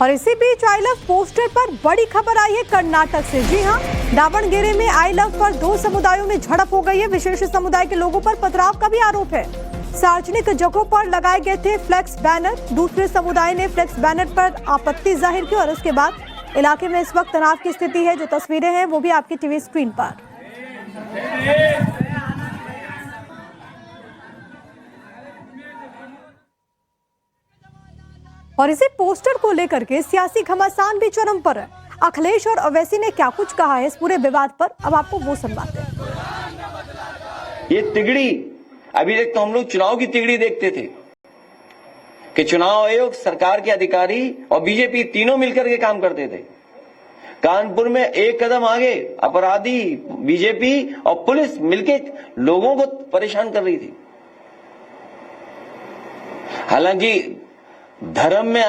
और इसी बीच I love poster पर बड़ी खबर आई है कर्नाटक से। जी हां, दावणगेरे में आई लव पर दो समुदायों में झड़प हो गई है। विशेष समुदाय के लोगों पर पथराव का भी आरोप है। सार्वजनिक जगहों पर लगाए गए थे फ्लेक्स बैनर। दूसरे समुदाय ने फ्लेक्स बैनर पर आपत्ति जाहिर की और उसके बाद इलाके में इस वक्त तनाव की स्थिति है। जो तस्वीरें हैं वो भी आपकी टीवी स्क्रीन पर। और इसी पोस्टर को लेकर के सियासी घमासान भी चरम पर है। अखिलेश और ओवैसी ने क्या कुछ कहा है इस पूरे विवाद पर, अब आपको वो सुनवाते हैं। ये तिगड़ी, अभी तक तो हम लोग चुनाव की तिगड़ी देखते थे कि चुनाव आयोग, सरकार के अधिकारी और बीजेपी तीनों मिलकर के काम करते थे। कानपुर में एक कदम आगे अपराधी बीजेपी और पुलिस मिलकर लोगों को परेशान कर रही थी। हालांकि धर्म में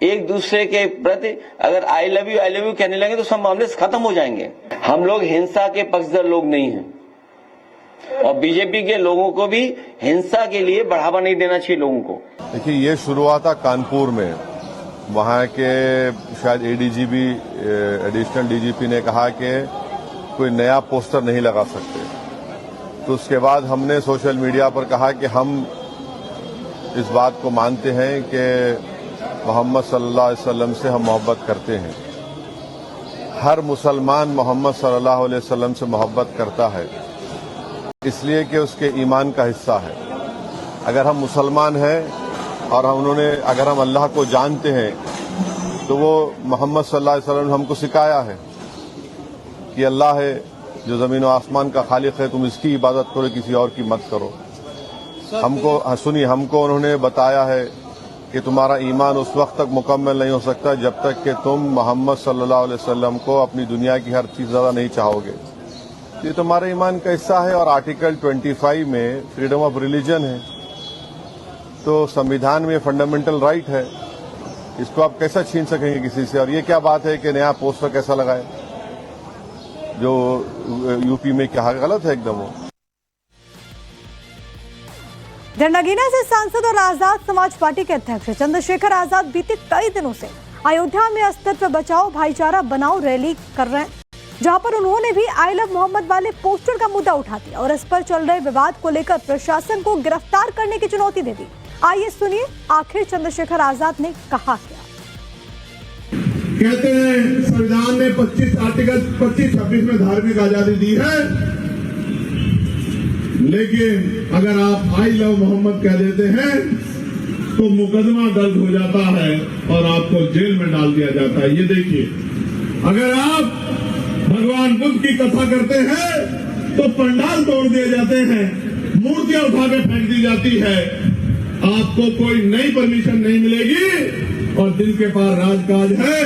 एक दूसरे के प्रति अगर आई लव यू कहने लगे तो सब मामले खत्म हो जाएंगे। हम लोग हिंसा के पक्षधर लोग नहीं हैं और बीजेपी के लोगों को भी हिंसा के लिए बढ़ावा नहीं देना चाहिए लोगों को। देखिए, ये शुरू हुआ था कानपुर में। वहां के शायद एडीजीपी, एडिशनल डीजीपी ने कहा कि कोई नया पोस्टर नहीं लगा सकते। तो उसके बाद हमने सोशल मीडिया पर कहा कि हम इस बात को मानते हैं कि मोहम्मद सल्लल्लाहु अलैहि वसल्लम से हम मोहब्बत करते हैं। हर मुसलमान मोहम्मद सल्लल्लाहु अलैहि वसल्लम से मोहब्बत करता है इसलिए कि उसके ईमान का हिस्सा है। अगर हम मुसलमान हैं और अगर हम अल्लाह को जानते हैं तो वो मोहम्मद सल्लल्लाहु अलैहि वसल्लम ने हमको सिखाया है कि अल्लाह है जो ज़मीन और आसमान का खालिक है, तुम इसकी इबादत करो, किसी और की मत करो। हमको उन्होंने बताया है कि तुम्हारा ईमान उस वक्त तक मुकम्मल नहीं हो सकता जब तक कि तुम मोहम्मद सल्लल्लाहु अलैहि वसल्लम को अपनी दुनिया की हर चीज ज़्यादा नहीं चाहोगे। ये तुम्हारे ईमान का हिस्सा है। और आर्टिकल 25 में फ्रीडम ऑफ रिलीजन है, तो संविधान में फंडामेंटल राइट है। इसको आप कैसा छीन सकेंगे किसी से। और ये क्या बात है कि नया पोस्टर कैसा लगाए, जो यूपी में क्या गलत है एकदम। वो नगीना से सांसद और आजाद समाज पार्टी के अध्यक्ष चंद्रशेखर आजाद बीते कई दिनों से अयोध्या में अस्तित्व बचाओ भाईचारा बनाओ रैली कर रहे हैं, जहां पर उन्होंने भी आई लव मोहम्मद वाले पोस्टर का मुद्दा उठा दिया और इस पर चल रहे विवाद को लेकर प्रशासन को गिरफ्तार करने की चुनौती दे दी। आइए सुनिए आखिर चंद्रशेखर आजाद ने कहा क्या। कहते हैं संविधान ने 25-26 में धार्मिक आजादी दी है, लेकिन अगर आप आई लव मोहम्मद कह देते हैं तो मुकदमा दर्ज हो जाता है और आपको जेल में डाल दिया जाता है। ये देखिए, अगर आप भगवान बुद्ध की कथा करते हैं तो पंडाल तोड़ दिए जाते हैं, मूर्तियां उठा के फेंक दी जाती है, आपको कोई नई परमिशन नहीं मिलेगी। और जिनके पास राजकाज है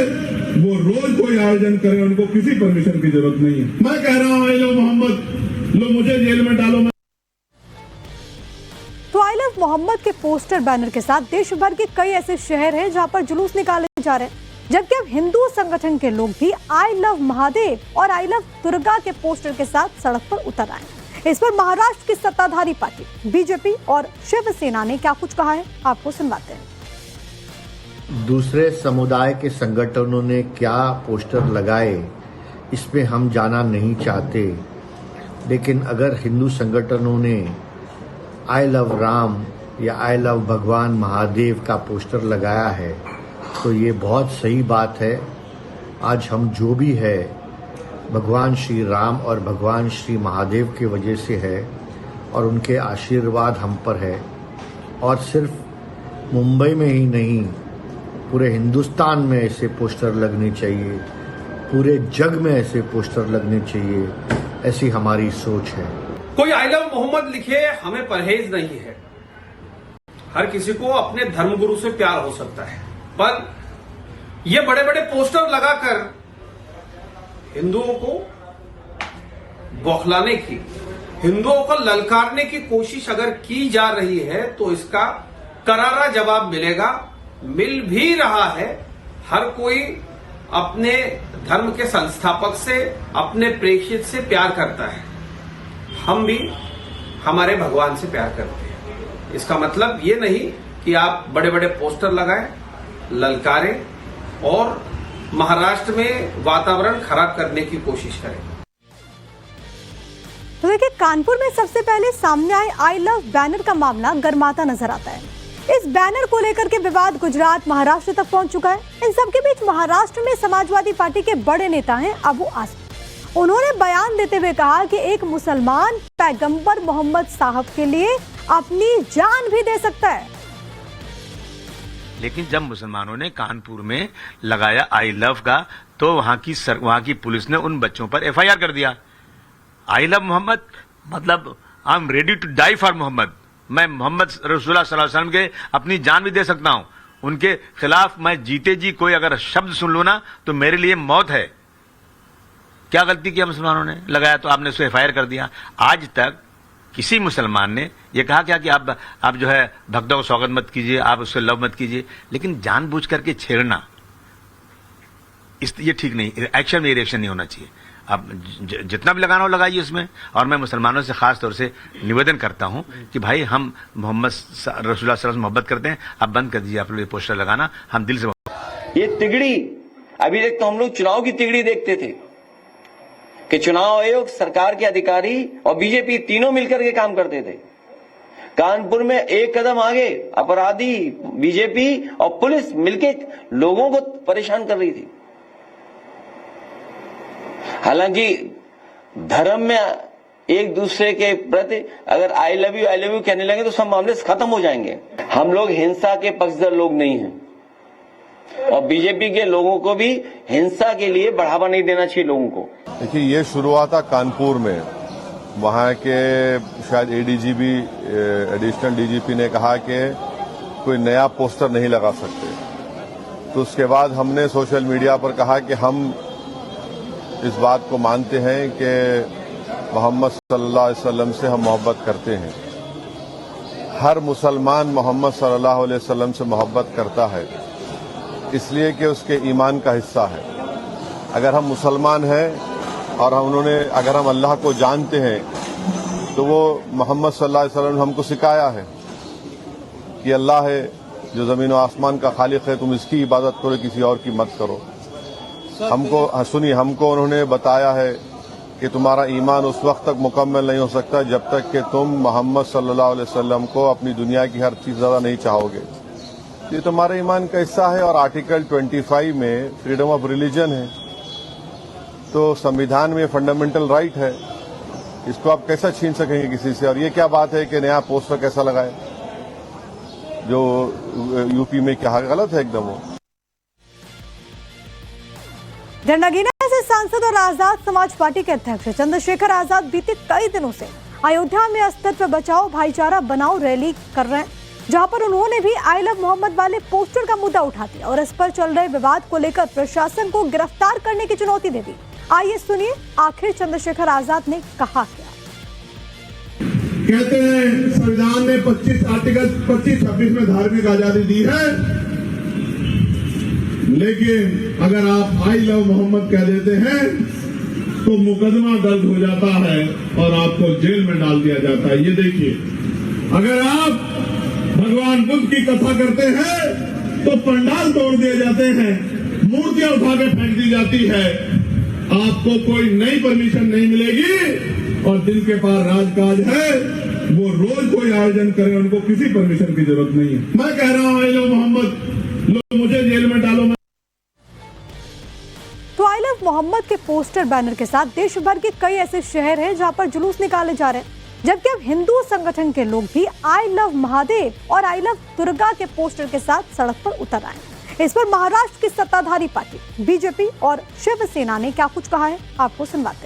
वो रोज कोई आयोजन करे, उनको किसी परमिशन की जरूरत नहीं है। मैं कह रहा हूं आई लव मोहम्मद, लो मुझे जेल में डालो। तो आई लव मोहम्मद के पोस्टर बैनर के साथ देश भर के कई ऐसे शहर हैं जहां पर जुलूस निकाले जा रहे हैं, जबकि अब हिंदू संगठन के लोग भी आई लव महादेव और आई लव दुर्गा के पोस्टर के साथ सड़क पर उतर आए। इस पर महाराष्ट्र की सत्ताधारी पार्टी बीजेपी और शिवसेना ने क्या कुछ कहा है, आपको सुनवाते हैं। दूसरे समुदाय के संगठनों ने क्या पोस्टर लगाए इसमें हम जाना नहीं चाहते, लेकिन अगर हिंदू संगठनों ने आई लव राम या आई लव भगवान महादेव का पोस्टर लगाया है तो ये बहुत सही बात है। आज हम जो भी है भगवान श्री राम और भगवान श्री महादेव की वजह से है और उनके आशीर्वाद हम पर है। और सिर्फ मुंबई में ही नहीं, पूरे हिंदुस्तान में ऐसे पोस्टर लगने चाहिए, पूरे जग में ऐसे पोस्टर लगने चाहिए, ऐसी हमारी सोच है। कोई आई लव मोहम्मद लिखे, हमें परहेज नहीं है। हर किसी को अपने धर्मगुरु से प्यार हो सकता है, पर ये बड़े बड़े पोस्टर लगाकर हिंदुओं को बौखलाने की, हिंदुओं को ललकारने की कोशिश अगर की जा रही है तो इसका करारा जवाब मिलेगा, मिल भी रहा है। हर कोई अपने धर्म के संस्थापक से, अपने प्रेषित से प्यार करता है। हम भी हमारे भगवान से प्यार करते हैं। इसका मतलब ये नहीं कि आप बड़े बड़े पोस्टर लगाएं, ललकारें और महाराष्ट्र में वातावरण खराब करने की कोशिश करें। तो देखिए, कानपुर में सबसे पहले सामने आए आई लव बैनर का मामला गर्माता नजर आता है। इस बैनर को लेकर के विवाद गुजरात, महाराष्ट्र तक पहुंच चुका है। इन सबके बीच महाराष्ट्र में समाजवादी पार्टी के बड़े नेता हैं अबू आसिम। उन्होंने बयान देते हुए कहा कि एक मुसलमान पैगंबर मोहम्मद साहब के लिए अपनी जान भी दे सकता है। लेकिन जब मुसलमानों ने कानपुर में लगाया आई लव का, तो वहां की पुलिस ने उन बच्चों पर एफआईआर कर दिया। आई लव मोहम्मद मतलब I am ready to die for Mohammad, मैं मोहम्मद रसूलुल्लाह सल्लल्लाहु अलैहि वसल्लम के अपनी जान भी दे सकता हूं। उनके खिलाफ मैं जीते जी कोई अगर शब्द सुन लूं ना तो मेरे लिए मौत है। क्या गलती किया मुसलमानों ने? लगाया तो आपने उसको एफआईआर कर दिया। आज तक किसी मुसलमान ने यह कहा क्या कि आप जो है भक्तों को स्वागत मत कीजिए, आप उससे लव मत कीजिए, लेकिन जानबूझ करके छेड़ना ये ठीक नहीं, एक्शन में रिएक्शन नहीं होना चाहिए। आप जितना भी लगाना हो लगाइए इसमें। और मैं मुसलमानों से खास तौर से निवेदन करता हूं कि भाई हम मोहम्मद रसूलुल्लाह सल्लल्लाहु अलैहि वसल्लम से मोहब्बत करते हैं, आप बंद कर दीजिए आप लोग ये पोस्टर लगाना, हम दिल से। ये तिगड़ी अभी तक तो हम लोग चुनाव की तिगड़ी देखते थे कि चुनाव आयोग, सरकार के अधिकारी और बीजेपी तीनों मिलकर के काम करते थे। कानपुर में एक कदम आगे अपराधी बीजेपी और पुलिस मिलकर लोगों को परेशान कर रही थी। हालांकि धर्म में एक दूसरे के प्रति अगर आई लव यू कहने लगे तो सब मामले खत्म हो जाएंगे। हम लोग हिंसा के पक्षधर लोग नहीं हैं और बीजेपी के लोगों को भी हिंसा के लिए बढ़ावा नहीं देना चाहिए लोगों को। देखिए, ये शुरुआत था कानपुर में। वहां के शायद एडीजीपी, एडिशनल डीजीपी ने कहा कि कोई नया पोस्टर नहीं लगा सकते। तो उसके बाद हमने सोशल मीडिया पर कहा कि हम इस बात को मानते हैं कि मोहम्मद सल्लल्लाहु अलैहि वसल्लम से हम मोहब्बत करते हैं। हर मुसलमान मोहम्मद सल्लल्लाहु अलैहि वसल्लम से मोहब्बत करता है इसलिए कि उसके ईमान का हिस्सा है। अगर हम मुसलमान हैं और अगर हम अल्लाह को जानते हैं तो वो मोहम्मद सल्लल्लाहु अलैहि वसल्लम ने हमको सिखाया है कि अल्लाह है जो ज़मीन व आसमान का खालिक है, तुम इसकी इबादत करो, किसी और की मत करो। हमको उन्होंने बताया है कि तुम्हारा ईमान उस वक्त तक मुकम्मल नहीं हो सकता जब तक कि तुम मोहम्मद सल्लल्लाहु अलैहि वसल्लम को अपनी दुनिया की हर चीज ज़्यादा नहीं चाहोगे। ये तुम्हारे ईमान का हिस्सा है। और आर्टिकल 25 में फ्रीडम ऑफ रिलीजन है, तो संविधान में फंडामेंटल राइट है, इसको आप कैसा छीन सकेंगे किसी से? और ये क्या बात है कि नया पोस्टर कैसा लगाए जो यूपी में क्या गलत है एकदम। वो नगीना से सांसद और आजाद समाज पार्टी के अध्यक्ष चंद्रशेखर आजाद बीते कई दिनों से अयोध्या में अस्तित्व बचाओ भाईचारा बनाओ रैली कर रहे हैं, जहां पर उन्होंने भी आई लव मोहम्मद वाले पोस्टर का मुद्दा उठा दिया और इस पर चल रहे विवाद को लेकर प्रशासन को गिरफ्तार करने की चुनौती दे दी। आइए सुनिए आखिर चंद्रशेखर आजाद ने कहा क्या। कहते हैं संविधान ने 25-26 में धार्मिक आजादी दी है, लेकिन अगर आप आई लव मोहम्मद कह देते हैं तो मुकदमा दर्ज हो जाता है और आपको जेल में डाल दिया जाता है। ये देखिए, अगर आप भगवान बुद्ध की कथा करते हैं तो पंडाल तोड़ दिए जाते हैं, मूर्तियां उठा के फेंक दी जाती है, आपको कोई नई परमिशन नहीं मिलेगी। और जिनके पास राजकाज है वो रोज कोई आयोजन करे, उनको किसी परमिशन की जरूरत नहीं है। मैं कह रहा हूं आई लव मोहम्मद, लो मुझे जेल में डालो। तो आई लव मोहम्मद के पोस्टर बैनर के साथ देश भर के कई ऐसे शहर हैं जहां पर जुलूस निकाले जा रहे हैं, जबकि अब हिंदू संगठन के लोग भी आई लव महादेव और आई लव दुर्गा के पोस्टर के साथ सड़क पर उतर आए हैं। इस पर महाराष्ट्र की सत्ताधारी पार्टी बीजेपी और शिवसेना ने क्या कुछ कहा है, आपको सुनवाते हैं।